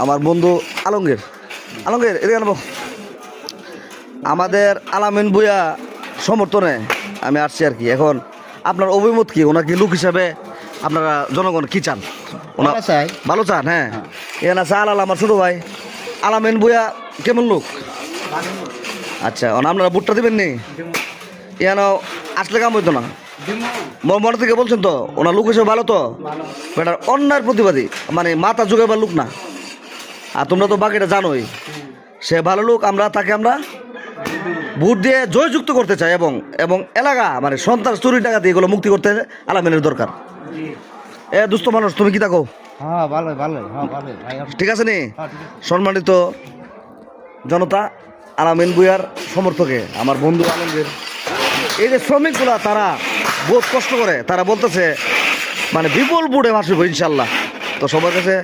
আমার বন্ধু আলমগীর এদিকে আনবো। আমাদের আলামিন ভূঁইয়া সমর্থনে আমি আসছি আর কি। এখন আপনার অভিমত কি? ওনাকে লোক হিসাবে আপনারা জনগণ কি চান? ওনা ভালো চান? হ্যাঁ, এখানে আছে আলাল আমার ছোটো ভাই। আলামিন ভূঁইয়া কেমন লোক? আচ্ছা, আপনারা ভোটটা দেবেন নি? এখানে আসলে কাম হইতো না। মনে থেকে বলছেন তো, ওনার লোক হিসেবে ভালো তো? বেটার অন্যায়ের প্রতিবাদী, মানে মাথা জোগাবার লোক না। আর তোমরা তো বাকিটা জানোই, সে ভালো লোক। তাকে আমরা ভোট দিয়ে জয়যুক্ত করতে চাই এবং এবং এলাকা মানে সন্ত্রাস চুরি টাকা দিয়ে এগুলো মুক্তি করতে আলামিনের দরকার। দুস্থ মানুষ, তুমি কি থাকো? ঠিক আছে নি? সম্মানিত জনতা, আলামিন ভূঁইয়ার সমর্থকে আমার বন্ধু আলমগীর, এই যে শ্রমিকগুলা তারা বহুত কষ্ট করে, তারা বলতেছে মানে বিপুল বুড়ে মাসিব ইনশাল্লাহ। তো সবার কাছে